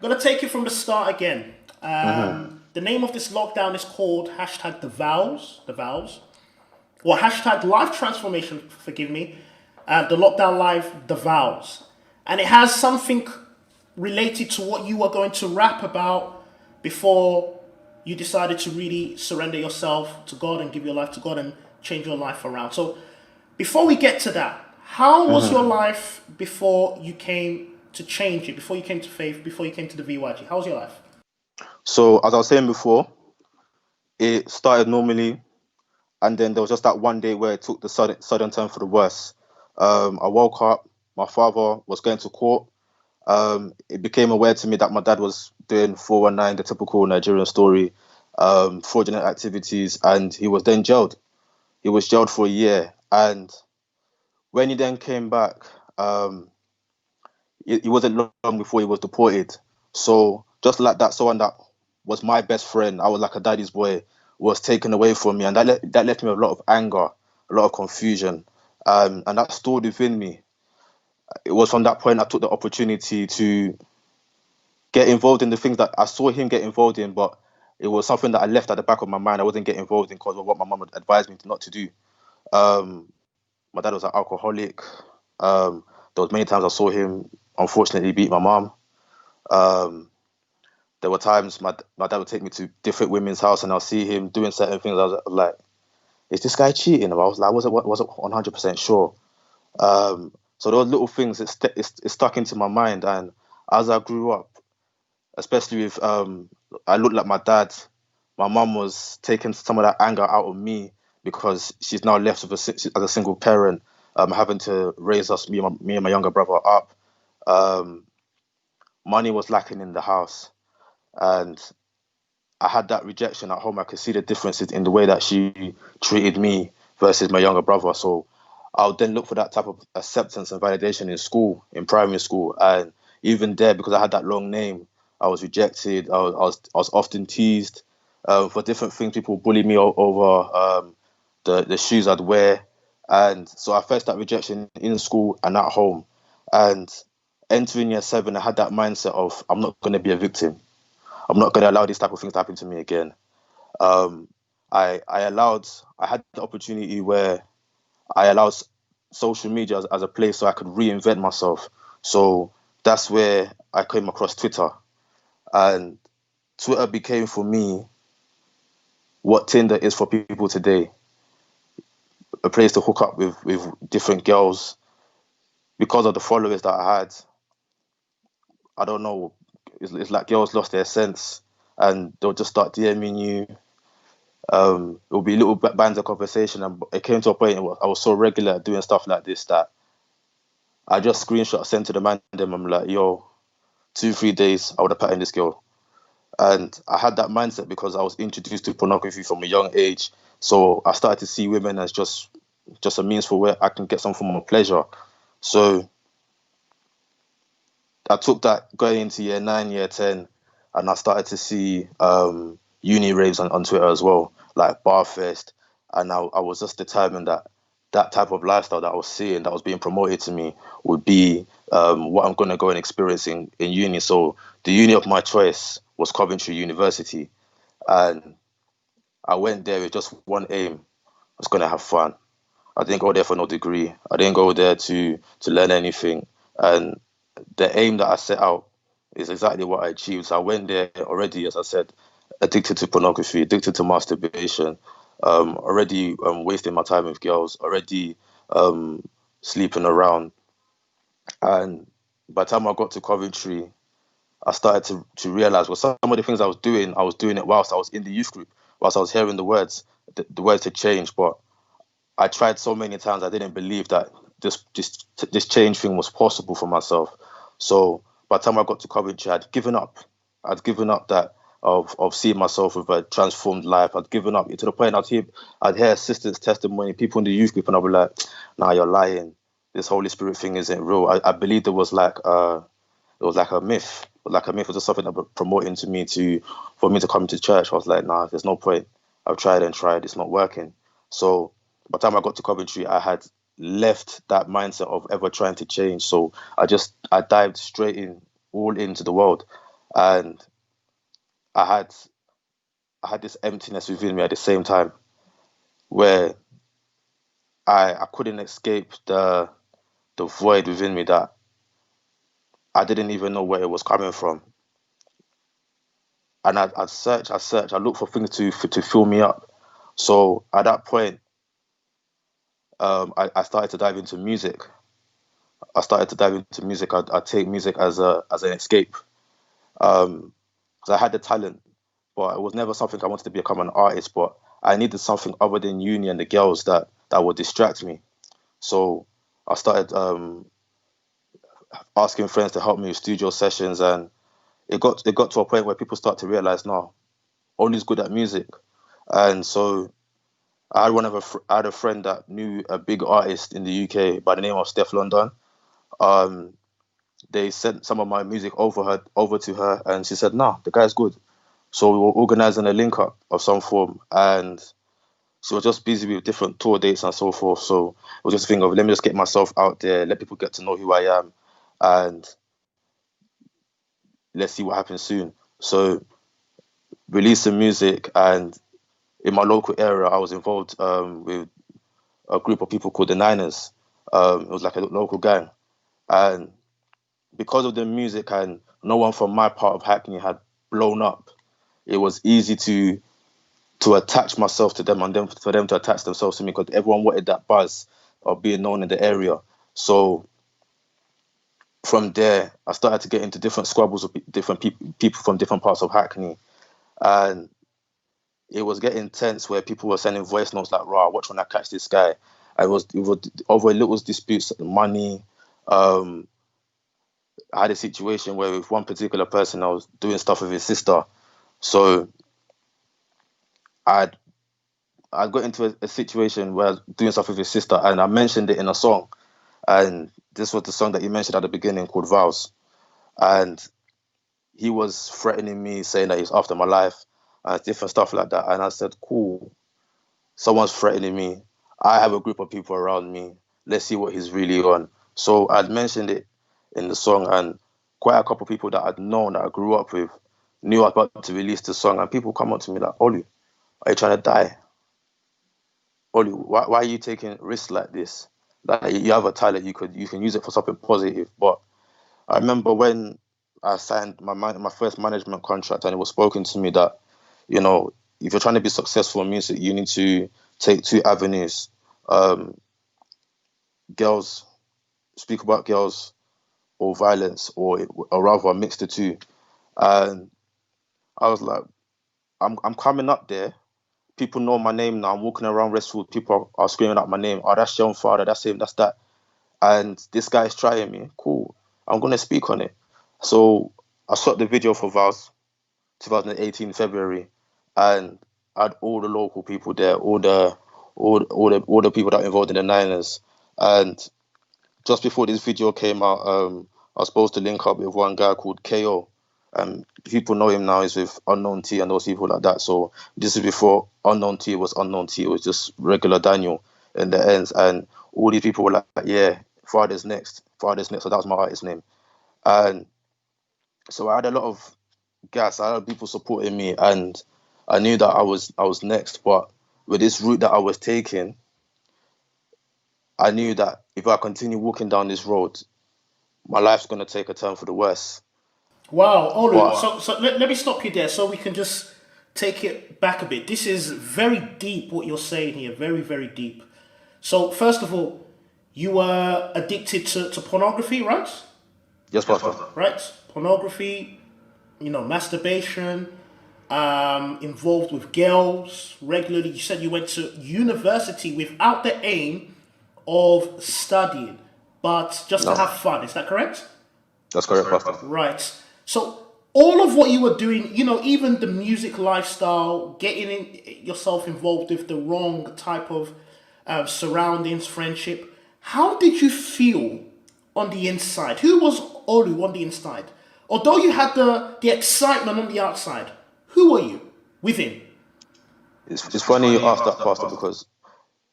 Gonna take it from the start again. Hmm. The name of this lockdown is called hashtag the vows, or hashtag life transformation. Forgive me. The lockdown live the vows, and it has something related to what you were going to rap about before you decided to really surrender yourself to God and give your life to God and change your life around. So, before we get to that, how was your Hmm. life before you came to change it? Before you came to faith? Before you came to the VYG? How was your life? So as I was saying before, it started normally, and then there was just that one day where it took the sudden turn for the worse. I woke up. My father was going to court. It became aware to me that my dad was doing 419, the typical Nigerian story, fraudulent activities, and he was then jailed. He was jailed for a year, and when he then came back, um, it wasn't long before he was deported. So just like that, someone that was my best friend, I was like a daddy's boy, was taken away from me, and that left me with a lot of anger, a lot of confusion, and that stored within me. It was from that point I took the opportunity to get involved in the things that I saw him get involved in, but it was something that I left at the back of my mind. I wasn't getting involved in because of what my mum had advised me not to do. Um, my dad was an alcoholic. There was many times I saw him unfortunately beat my mum. Um, there were times my dad would take me to different women's house and I'll see him doing certain things. I was like, is this guy cheating? I was like, I wasn't 100% sure. So those little things it stuck into my mind, and as I grew up, especially with I looked like my dad. My mum was taking some of that anger out of me because she's now left with as a single parent, having to raise us, me and my younger brother up. Um, Money was lacking in the house, and I had that rejection at home. I could see the differences in the way that she treated me versus my younger brother. So I would then look for that type of acceptance and validation in school, in primary school, and even there because I had that long name, I was rejected. I was often teased for different things. People bullied me over the shoes I'd wear, and so I faced that rejection in school and at home. And entering year seven, I had that mindset of I'm not going to be a victim. I'm not going to allow these type of things to happen to me again. Um, I had the opportunity where I allowed social media as a place so I could reinvent myself. So that's where I came across Twitter, and Twitter became for me what Tinder is for people today, a place to hook up with different girls because of the followers that I had. I don't know. It's like girls lost their sense, and they'll just start DMing you. It will be little bands of conversation, and it came to a point I was so regular at doing stuff like this that I just screenshot sent to the man. Them I'm like, yo, 2 3 days I would have patterned this girl, and I had that mindset because I was introduced to pornography from a young age. So I started to see women as just a means for where I can get some form of pleasure. So I took that going into year nine, year 10, and I started to see uni raves on Twitter as well, like Barfest. And I was just determined that that type of lifestyle that I was seeing, that was being promoted to me, would be what I'm going to go and experience in uni. So the uni of my choice was Coventry University. And I went there with just one aim. I was going to have fun. I didn't go there for no degree. I didn't go there to learn anything. And the aim that I set out is exactly what I achieved. So I went there already, as I said, addicted to pornography, addicted to masturbation, already wasting my time with girls, already um, sleeping around. And by the time I got to Coventry, I started to realize, well, some of the things I was doing it whilst I was in the youth group, whilst I was hearing the words, the words to change. But I tried so many times, I didn't believe that this change thing was possible for myself. So by the time I got to Coventry, I'd given up. I'd given up that of seeing myself with a transformed life. I'd given up to the point I'd hear assistants' testimony, people in the youth group, and I'd be like, "Nah, you're lying. This Holy Spirit thing isn't real." I believed it was like a myth. Like a myth was just something that was promoting to me for me to come to church. I was like, nah, there's no point. I've tried and tried, it's not working. So by the time I got to Coventry, I had left that mindset of ever trying to change. So I dived straight in, all into the world. and I had I had this emptiness within me at the same time where I couldn't escape the void within me that I didn't even know where it was coming from. And I search, I look for things to fill me up. So at that point, I started to dive into music. I started to dive into music. I take music as an escape. Um, because I had the talent, but it was never something I wanted to become an artist. But I needed something other than uni and the girls that would distract me. So I started asking friends to help me with studio sessions, and it got to a point where people start to realize, no, Oli's good at music. And so I had a friend that knew a big artist in the UK by the name of Steph London. Um, they sent some of my music over to her, and she said, "Nah, the guy's good." So we were organizing a link up of some form, and she was just busy with different tour dates and so forth. So it was just a thing of, let me just get myself out there, let people get to know who I am, and let's see what happens soon. So releasing music, and in my local area, I was involved with a group of people called the Niners. It was like a local gang, and because of the music and no one from my part of Hackney had blown up, it was easy to attach myself to them and then for them to attach themselves to me, because everyone wanted that buzz of being known in the area. So from there, I started to get into different squabbles with different people from different parts of Hackney, and it was getting tense where people were sending voice notes like, "Rah, watch when I catch this guy." It was over little disputes, money. Um, I had a situation where with one particular person, I was doing stuff with his sister. So I'd I got into a situation where I was doing stuff with his sister, and I mentioned it in a song. And this was the song that you mentioned at the beginning called Vows. And he was threatening me, saying that he's after my life and different stuff like that. And I said, cool, someone's threatening me. I have a group of people around me. Let's see what he's really on. So I'd mentioned it in the song, and quite a couple of people that I'd known, that I grew up with, knew I was about to release the song. And people come up to me like, Oli, are you trying to die? Oli, why are you taking risks like this? Like, you have a talent, you can use it for something positive. But I remember when I signed my first management contract, and it was spoken to me that, if you're trying to be successful in music, you need to take two avenues. Um, girls, speak about girls, or violence, or rather mix the two. And I was like, I'm coming up there. People know my name now. I'm walking around Westwood. People are screaming out my name. Oh, that's Sean Father. That's him. That's that. And this guy is trying me. Cool. I'm gonna speak on it. So I shot the video for Vows 2018 February, and I had all the local people there, all the people that were involved in the Niners. And just before this video came out, I was supposed to link up with one guy called KO. People know him now. He's with Unknown T and those people like that. So this is before Unknown T was Unknown T. It was just regular Daniel in the ends. And all these people were like, yeah, Father's next. Father's next. So that was my artist name. And so I had a lot of gas. I had people supporting me, and I knew that I was next. But with this route that I was taking, I knew that if I continue walking down this road, my life's gonna take a turn for the worse. Wow, Olu. But So let me stop you there so we can just take it back a bit. This is very deep what you're saying here. Very, very deep. So first of all, you were addicted to pornography, right? yes, Pastor. Right? Pornography, masturbation, involved with girls regularly. You said you went to university without the aim of studying, but just to No, have fun. Is that correct? that's correct, Pastor. Right. So all of what you were doing, even the music lifestyle, getting yourself involved with the wrong type of surroundings, friendship. How did you feel on the inside? Who was Olu on the inside? Although you had the excitement on the outside, who were you within? It's funny you asked that, Pastor, because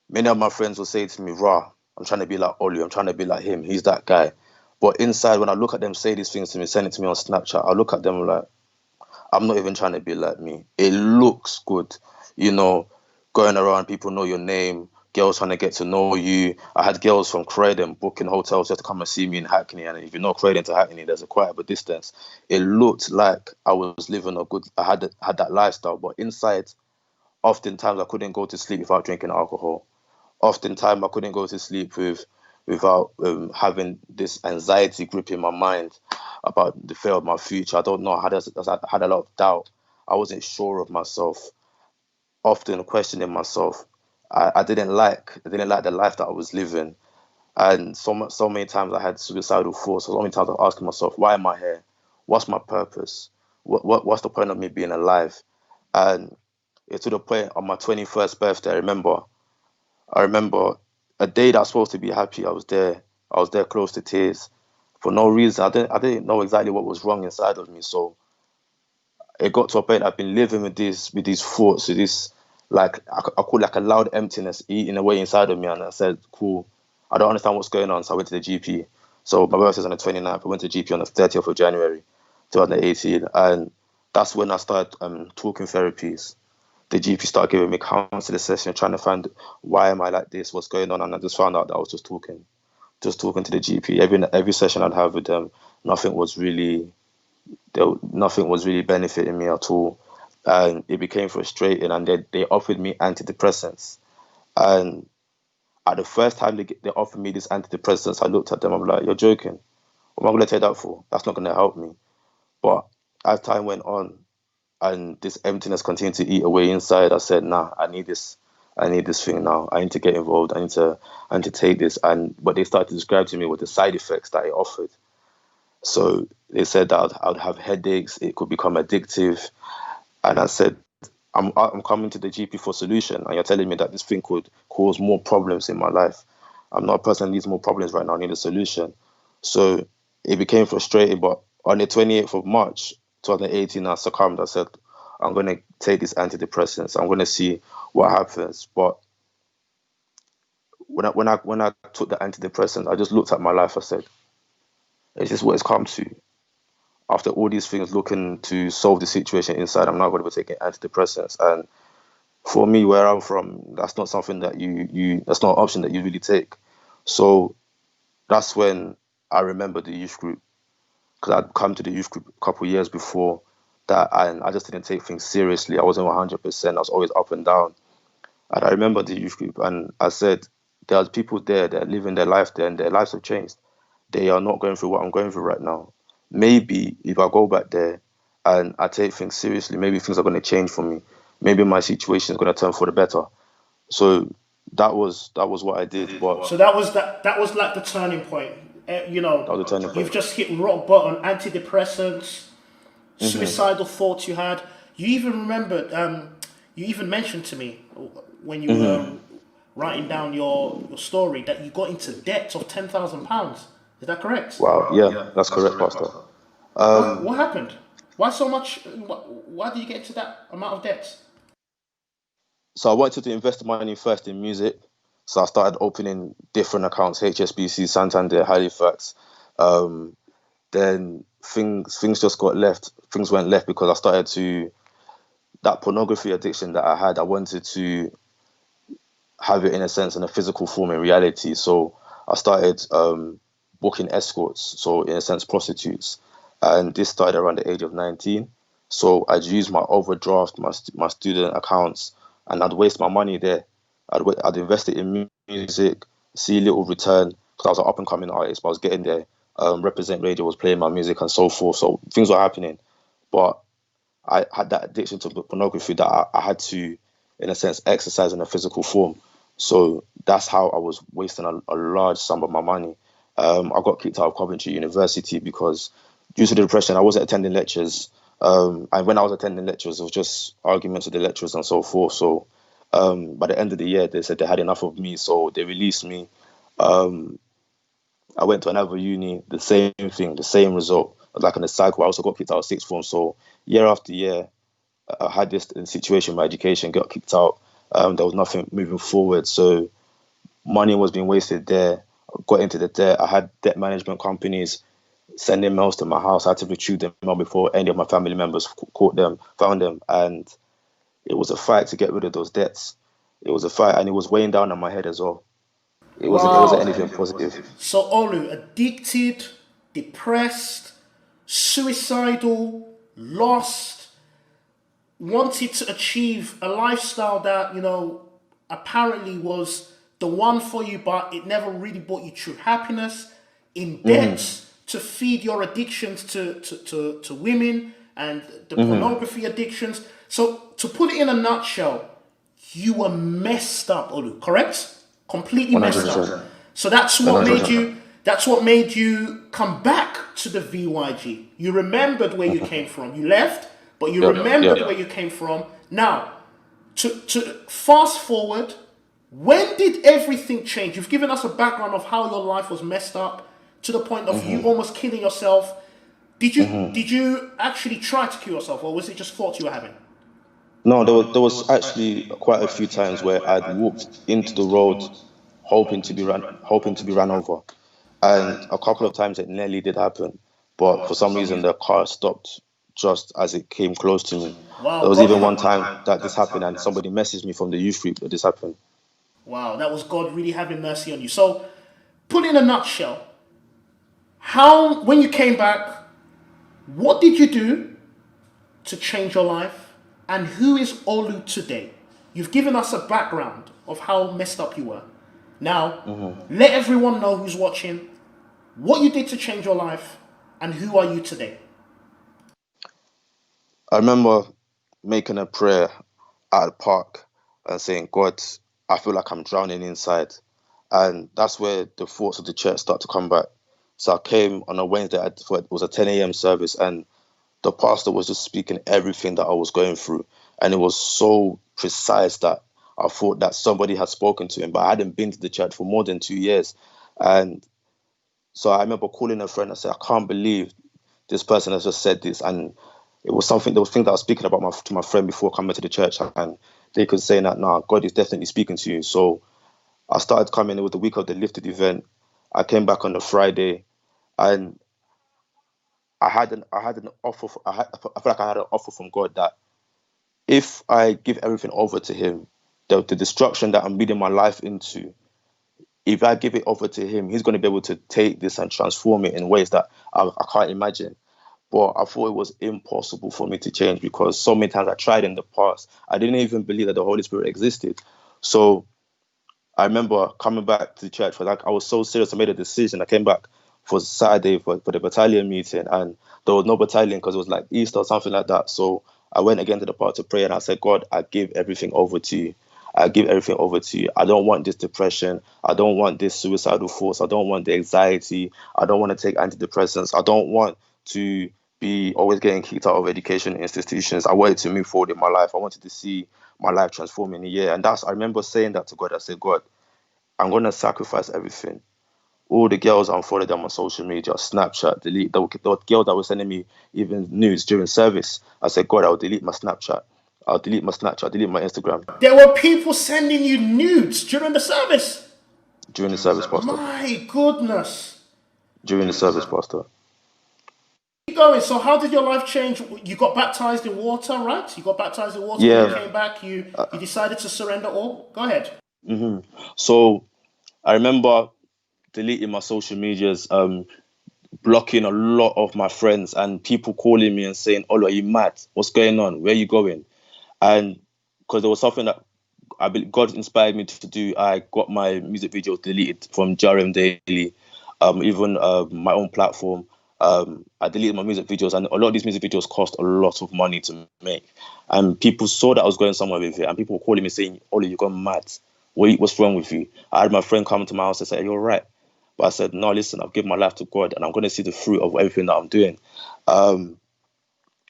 many of my friends will say to me, "Rah, I'm trying to be like Oli. I'm trying to be like him. He's that guy." But inside, when I look at them say these things to me, send it to me on Snapchat, I look at them like, I'm not even trying to be like me. It looks good, you know, going around, people know your name, girls trying to get to know you. I had girls from Croydon booking hotels just to come and see me in Hackney. And if you know Croydon to Hackney, there's a quite a bit distance. It looked like I was living a good, had that lifestyle, but inside, oftentimes I couldn't go to sleep without drinking alcohol. Oftentimes I couldn't go to sleep without having this anxiety gripping my mind about the fear of my future. I don't know. I had a lot of doubt. I wasn't sure of myself. Often questioning myself. I didn't like the life that I was living, and so many times I had suicidal thoughts. So many times I was asking myself, why am I here? What's my purpose? What's the point of me being alive? And it's to the point on my 21st birthday. I remember a day that's supposed to be happy. I was there. I was there close to tears for no reason. I didn't know exactly what was wrong inside of me. So it got to a point I've been living with these thoughts, with this like I call it like a loud emptiness eating away inside of me. And I said, cool, I don't understand what's going on. So I went to the GP. So my birthday's on the 29th. I went to the GP on the 30th of January 2018. And that's when I started talking therapies. The GP started giving me counseling sessions, trying to find why am I like this, what's going on, and I just found out that I was just talking to the GP. Every session I'd have with them, nothing was really nothing was really benefiting me at all, and it became frustrating. And they offered me antidepressants, and at the first time they offered me these antidepressants, I looked at them. I'm like, you're joking. What am I going to take that for? That's not going to help me. But as time went on, and this emptiness continued to eat away inside, I said, nah, I need this. I need this thing now. I need to get involved. I need to take this. And what they started to describe to me were the side effects that it offered. So they said that I'd have headaches. It could become addictive. And I said, I'm coming to the GP for a solution, and you're telling me that this thing could cause more problems in my life. I'm not a person that needs more problems right now. I need a solution. So it became frustrating. But on the 28th of March 2018, I succumbed. I said, I'm going to take these antidepressants. I'm going to see what happens. But when I took the antidepressants, I just looked at my life. I said, is this what it's come to? After all these things looking to solve the situation inside, I'm now going to be taking antidepressants. And for me, where I'm from, that's not something that that's not an option that you really take. So that's when I remember the youth group, because I'd come to the youth group a couple of years before that, and I just didn't take things seriously. I wasn't 100%. I was always up and down. And I remember the youth group, and I said, there's people there that are living their life there, and their lives have changed. They are not going through what I'm going through right now. Maybe if I go back there and I take things seriously, maybe things are going to change for me. Maybe my situation is going to turn for the better. So that was what I did. But So that was like the turning point. You that know, was a turning you've point. just hit rock bottom. Antidepressants, Hmm. suicidal thoughts you had. You even remembered. You even mentioned to me when you were Hmm. writing down your story that you got into debt of £10,000. Is that correct? Wow, yeah, that's correct, Pastor. What happened? Why so much? Why did you get into that amount of debt? So I wanted to invest the money first in music. So I started opening different accounts: HSBC, Santander, Halifax. Um, then things just got left. Things went left because I started to that pornography addiction that I had. I wanted to have it in a sense in a physical form in reality. So I started booking escorts, so in a sense prostitutes, and this started around the age of 19. So I'd use my overdraft, my student accounts, and I'd waste my money there. I'd invest it in music, see little return because I was an up and coming artist, but I was getting there. Represent Radio was playing my music and so forth, so things were happening. But I had that addiction to pornography that I had to, in a sense, exercise in a physical form. So that's how I was wasting a large sum of my money. I got kicked out of Coventry University because, due to the depression, I wasn't attending lectures. And when I was attending lectures, it was just arguments with the lecturers and so forth. So by the end of the year, they said they had enough of me, so they released me. Um, I went to another uni, the same thing, the same result. Like in a cycle, I also got kicked out of sixth form. So year after year, I had this situation. My education got kicked out. There was nothing moving forward. So money was being wasted there. I got into the debt. I had debt management companies sending mails to my house. I had to retrieve them mail before any of my family members caught them, found them, and it was a fight to get rid of those debts. It was a fight, and it was weighing down on my head as well. It wasn't Wow. anything positive. So Olu, addicted, depressed, suicidal, lost, wanted to achieve a lifestyle that, apparently was the one for you, but it never really brought you true happiness, in debt to feed your addictions to women and the pornography addictions. So to put it in a nutshell, you were messed up, Olu, correct? Completely messed up. 100%. So that's what made 100%. you. That's what made you come back to the VYG. You remembered where you came from. You left, but you remembered where you came from. Now, to fast forward, when did everything change? You've given us a background of how your life was messed up to the point of you almost killing yourself. Did you actually try to kill yourself, or was it just thoughts you were having? No, there was actually quite a few times where I'd walked into the road hoping to be run over, and a couple of times it nearly did happen, but for some reason the car stopped just as it came close to me. Wow, There was God. even one time that this happened, and somebody messaged me from the youth group that this happened. Wow, that was God really having mercy on you. So, put in a nutshell, how when you came back, what did you do to change your life, and who is Olu today? You've given us a background of how messed up you were. Now, let everyone know who's watching what you did to change your life, and who are you today? I remember making a prayer at the park and saying, God, I feel like I'm drowning inside. And that's where the thoughts of the church start to come back. So I came on a Wednesday, it was a 10 a.m. service, and the pastor was just speaking everything that I was going through. And it was so precise that I thought that somebody had spoken to him, but I hadn't been to the church for more than 2 years. And so I remember calling a friend and said, I can't believe this person has just said this. And there was things that I was speaking about to my friend before coming to the church, and they could say that, nah, God is definitely speaking to you. So I started coming. It was the week of the lifted event. I came back on the Friday, and I had an offer. I feel like I had an offer from God that if I give everything over to Him, the destruction that I'm leading my life into, if I give it over to Him, He's going to be able to take this and transform it in ways that I can't imagine. But I thought it was impossible for me to change because so many times I tried in the past. I didn't even believe that the Holy Spirit existed. So I remember coming back to the church for like I was so serious. I made a decision. I came back for Saturday for the battalion meeting, and there was no battalion because it was like Easter or something like that. So I went again to the part to pray, and I said, God, I give everything over to you. I give everything over to you. I don't want this depression. I don't want this suicidal thoughts. I don't want the anxiety. I don't want to take antidepressants. I don't want to be always getting kicked out of education institutions. I wanted to move forward in my life. I wanted to see my life transform in a year. And I remember saying that to God. I said, God, I'm going to sacrifice everything. All the girls, I unfollowed them on social media, Snapchat, delete. The girls that were sending me even news during service. I said, God, I'll delete my Snapchat. I'll delete my Snapchat, delete my Instagram There were people sending you nudes during the service. during the service, Pastor. My goodness. During the service, Pastor. Keep going. So how did your life change? You got baptized in water, right? You got baptized in water when you Yeah. came back. You decided to surrender all. Go ahead. So I remember deleting my social medias, blocking a lot of my friends and people calling me and saying, "Oh, are you mad? What's going on? Where are you going?" And because there was something that I believe God inspired me to do, I got my music videos deleted from JRM Daily, even my own platform. I deleted my music videos, and a lot of these music videos cost a lot of money to make. And people saw that I was going somewhere with it, and people were calling me saying, "Ollie, you gone mad? What's wrong with you?" I had my friend come to my house and say, "You're right." But I said, "No, listen, I've given my life to God, and I'm going to see the fruit of everything that I'm doing." Um,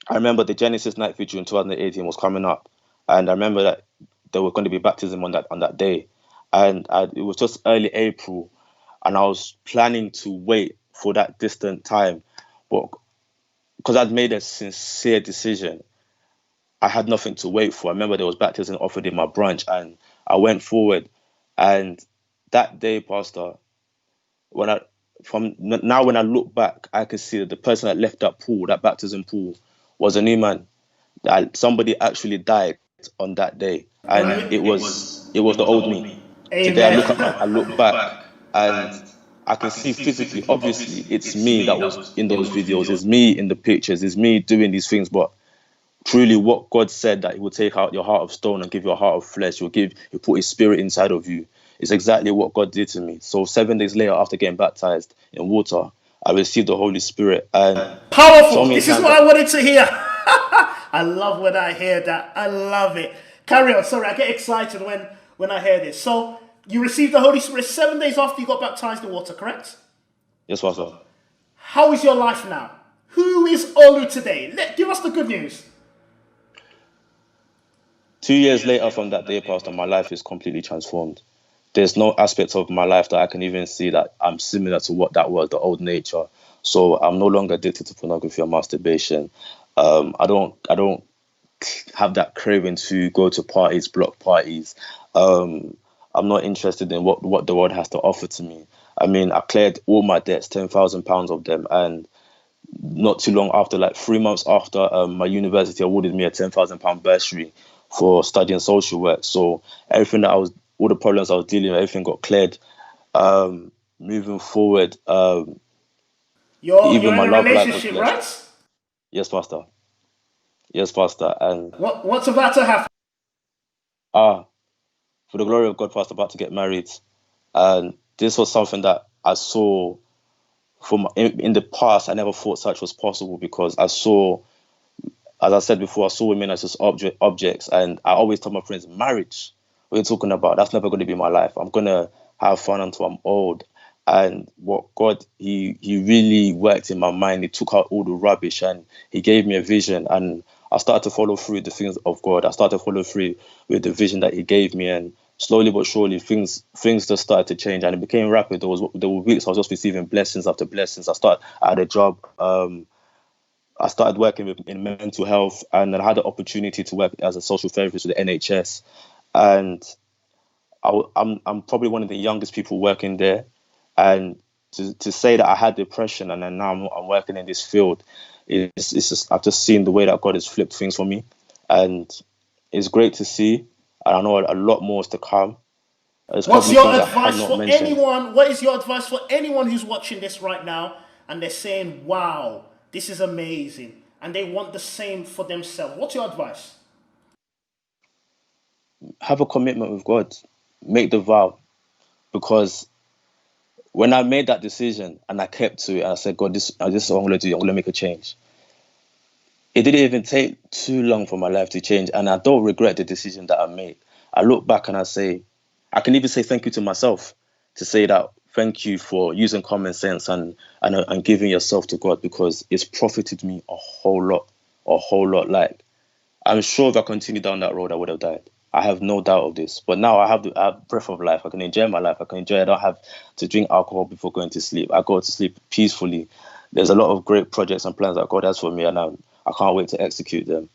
I remember the Genesis night video in 2018 was coming up, and I remember that there was going to be baptism on that day, and it was just early April, and I was planning to wait for that distant time, but because I'd made a sincere decision, I had nothing to wait for. I remember there was baptism offered in my branch, and I went forward, and that day, Pastor, when now when I look back, I can see that the person that left that pool, that baptism pool, was a new man. That somebody actually died on that day, and Right. it was the old me. Today Amen. I look back, and I can see physically, obviously, it's me that was in those videos, it's me in the pictures, it's me doing these things, but truly what God said, that he will take out your heart of stone and give you a heart of flesh, he'll put his spirit inside of you. It's exactly what God did to me. So 7 days later, after getting baptized in water, I received the Holy Spirit, and so Powerful. many This is times what I wanted to hear. I love when I hear that. I love it. Carry on. Sorry, I get excited when I hear this. So you received the Holy Spirit 7 days after you got baptized in water, correct? yes, Pastor. How is your life now? Who is Olu today? Give us the good news. 2 years later from that day, Pastor, my life is completely transformed. There's no aspect of my life that I can even see that I'm similar to what that was, the old nature. So I'm no longer addicted to pornography or masturbation. I don't have that craving to go to parties, block parties. I'm not interested in what the world has to offer to me. I mean, I cleared all my debts, £10,000 of them, and not too long after, like 3 months after, my university awarded me a £10,000 bursary for studying social work. So everything all the problems I was dealing with, everything got cleared. Moving forward, You're even my in a love life was relationship, blessed. right? Yes, Pastor. Yes, Pastor. And What's about to happen? for the glory of God, Pastor, about to get married. And this was something that I saw in the past. I never thought such was possible, because I saw, as I said before, I saw women as just objects. And I always tell my friends, marriage, what are you talking about? That's never going to be my life. I'm going to have fun until I'm old. And what God, he really worked in my mind. He took out all the rubbish and he gave me a vision. And I started to follow through the things of God. I started to follow through with the vision that he gave me. And slowly but surely, things just started to change. And it became rapid. There were weeks I was just receiving blessings after blessings. I had a job. I started working in mental health, and I had the opportunity to work as a social therapist with the NHS. And I'm probably one of the youngest people working there. And to say that I had depression and then now I'm working in this field, it's just, I've just seen the way that God has flipped things for me, and it's great to see. And I know a lot more is to come. There's What's probably your things I have advice not for mentioned. anyone? What is your advice for anyone who's watching this right now and they're saying, wow, this is amazing, and they want the same for themselves? What's your advice? Have a commitment with God. Make the vow, because when I made that decision and I kept to it, and I said, God, this is what I'm going to do. I'm going to make a change. It didn't even take too long for my life to change, and I don't regret the decision that I made. I look back and I can even say thank you to myself, to say that thank you for using common sense and giving yourself to God, because it's profited me a whole lot, a whole lot. Like, I'm sure if I continued down that road, I would have died. I have no doubt of this. But now I have breath of life. I can enjoy my life. I can enjoy. I don't have to drink alcohol before going to sleep. I go to sleep peacefully. There's a lot of great projects and plans that God has for me, and I can't wait to execute them.